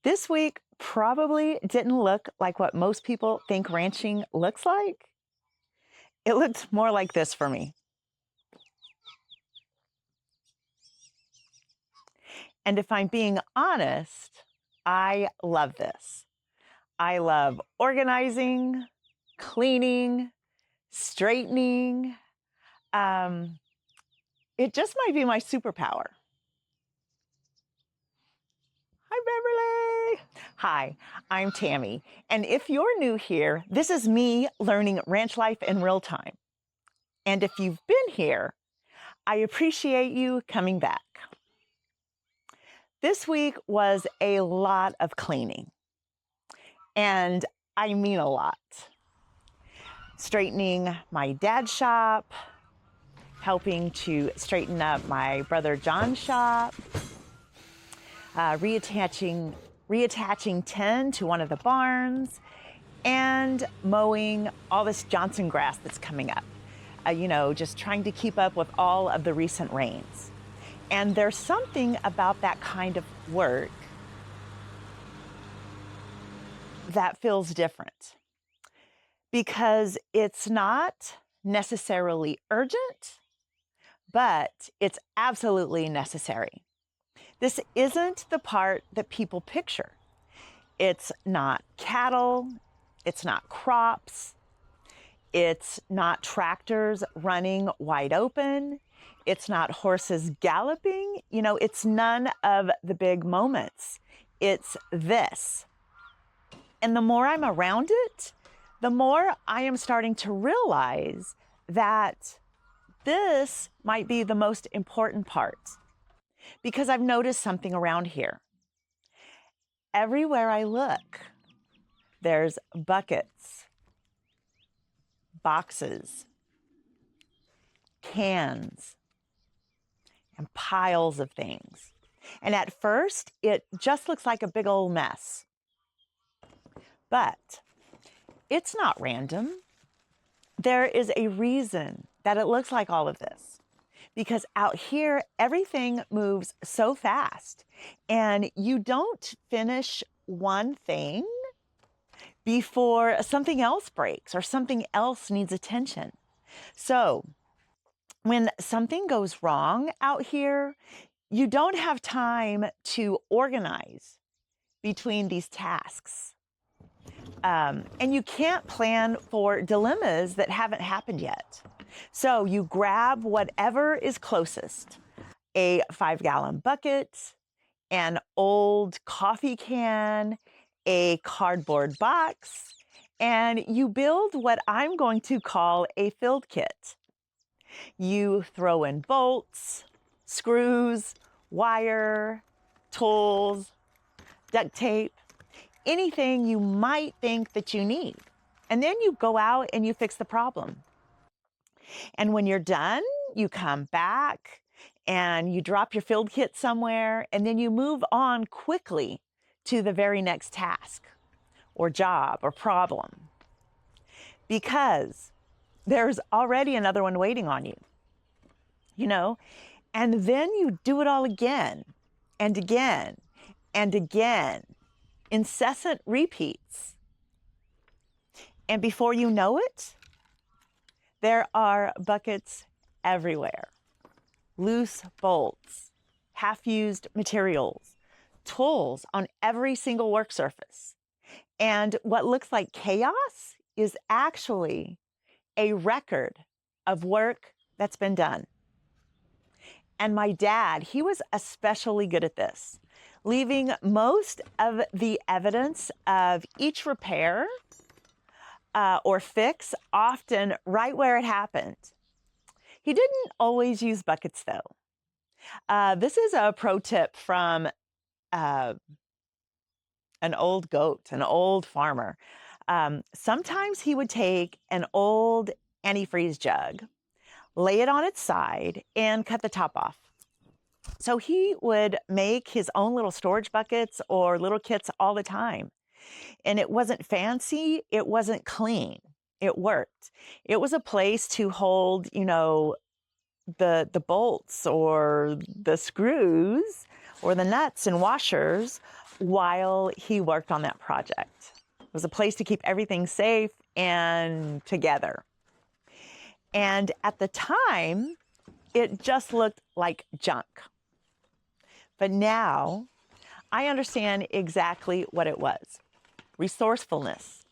This week probably didn't look like what most people think ranching looks like. It looked more like this for me. And if I'm being honest, I love this. I love organizing, cleaning, straightening. Um, it just might be my superpower. Hi, Beverly. Hi, I'm Tammy. And if you're new here, this is me learning ranch life in real time. And if you've been here, I appreciate you coming back. This week was a lot of cleaning, and I mean a lot. Straightening my dad's shop, helping to straighten up my brother John's shop, reattaching 10 to one of the barns, and mowing all this Johnson grass that's coming up. Just trying to keep up with all of the recent rains. And there's something about that kind of work that feels different because it's not necessarily urgent, but it's absolutely necessary. This isn't the part that people picture. It's not cattle, it's not crops, it's not tractors running wide open. It's not horses galloping. It's none of the big moments. It's this. And the more I'm around it, the more I am starting to realize that this might be the most important part. Because I've noticed something around here. Everywhere I look, there's buckets, boxes, cans, and piles of things. And at first, it just looks like a big old mess. But it's not random. There is a reason that it looks like all of this. Because out here, everything moves so fast. And you don't finish one thing before something else breaks or something else needs attention. So when something goes wrong out here, you don't have time to organize between these tasks. And you can't plan for dilemmas that haven't happened yet. So you grab whatever is closest, a 5-gallon bucket, an old coffee can, a cardboard box, and you build what I'm going to call a field kit. You throw in bolts, screws, wire, tools, duct tape, anything you might think that you need. And then you go out and you fix the problem. And when you're done, you come back and you drop your field kit somewhere, and then you move on quickly to the very next task or job or problem. Because there's already another one waiting on you, and then you do it all again and again and again, incessant repeats. And before you know it, there are buckets everywhere, loose bolts, half-used materials, tools on every single work surface. And what looks like chaos is actually a record of work that's been done. And my dad, he was especially good at this, leaving most of the evidence of each repair or fix often right where it happened. He didn't always use buckets though. This is a pro tip from an old goat, an old farmer. Sometimes he would take an old antifreeze jug, lay it on its side, and cut the top off. So he would make his own little storage buckets or little kits all the time. And it wasn't fancy, it wasn't clean. It worked. It was a place to hold, the bolts or the screws or the nuts and washers while he worked on that project. It was a place to keep everything safe and together. And at the time, it just looked like junk. But now I understand exactly what it was: resourcefulness,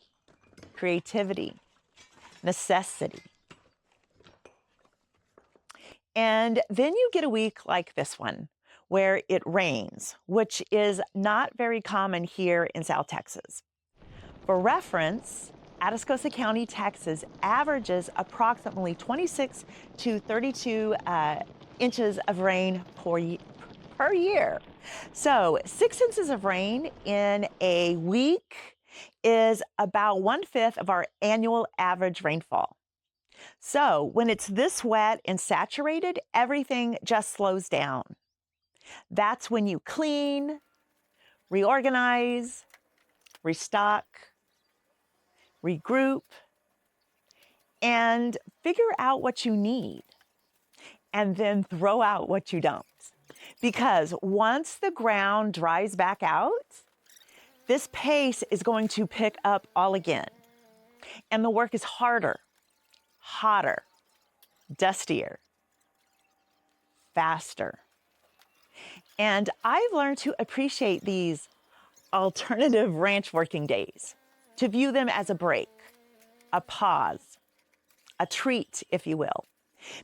creativity, necessity. And then you get a week like this one, where it rains, which is not very common here in South Texas. For reference, Atascosa County, Texas averages approximately 26 to 32 inches of rain per year. So 6 inches of rain in a week is about 1/5 of our annual average rainfall. So when it's this wet and saturated, everything just slows down. That's when you clean, reorganize, restock, regroup, and figure out what you need, and then throw out what you don't. Because once the ground dries back out, this pace is going to pick up all again. And the work is harder, hotter, dustier, faster. And I've learned to appreciate these alternative ranch working days, to view them as a break, a pause, a treat, if you will.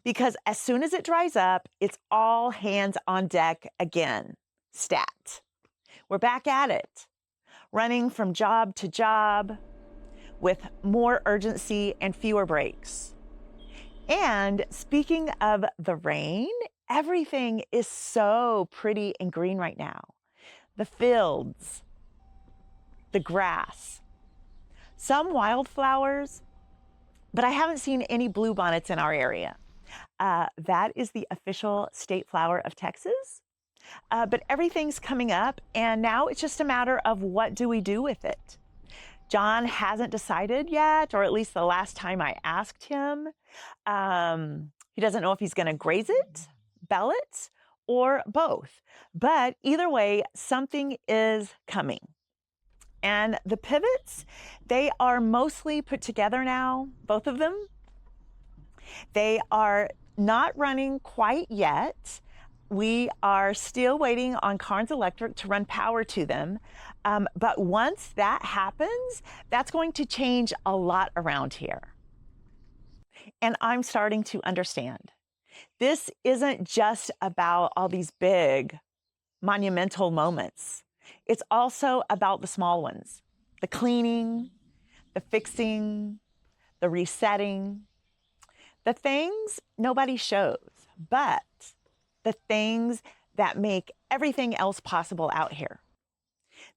Because as soon as it dries up, it's all hands on deck again. Stat. We're back at it, running from job to job with more urgency and fewer breaks. And speaking of the rain, everything is so pretty and green right now. The fields, the grass, some wildflowers, but I haven't seen any bluebonnets in our area. That is the official state flower of Texas. But everything's coming up, and now it's just a matter of what do we do with it. John hasn't decided yet, or at least the last time I asked him. He doesn't know if he's going to graze it, bell it, or both. But either way, something is coming. And the pivots, they are mostly put together now, both of them. They are not running quite yet. We are still waiting on Carnes Electric to run power to them. But once that happens, that's going to change a lot around here. And I'm starting to understand. This isn't just about all these big, monumental moments. It's also about the small ones: the cleaning, the fixing, the resetting, the things nobody shows, but the things that make everything else possible out here.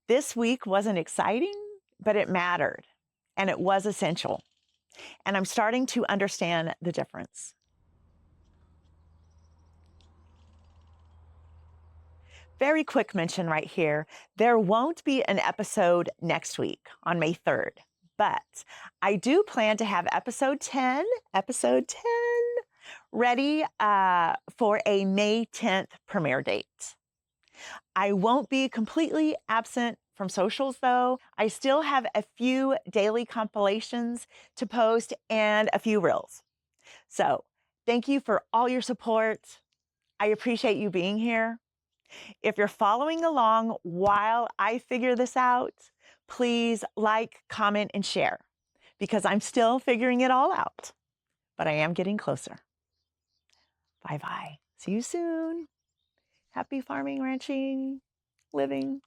This week wasn't exciting, but it mattered, and it was essential. And I'm starting to understand the difference. Very quick mention right here. There won't be an episode next week on May 3rd, but I do plan to have episode 10 ready for a May 10th premiere date. I won't be completely absent from socials though. I still have a few daily compilations to post and a few reels. So thank you for all your support. I appreciate you being here. If you're following along while I figure this out, please like, comment, and share, because I'm still figuring it all out, but I am getting closer. Bye-bye. See you soon. Happy farming, ranching, living.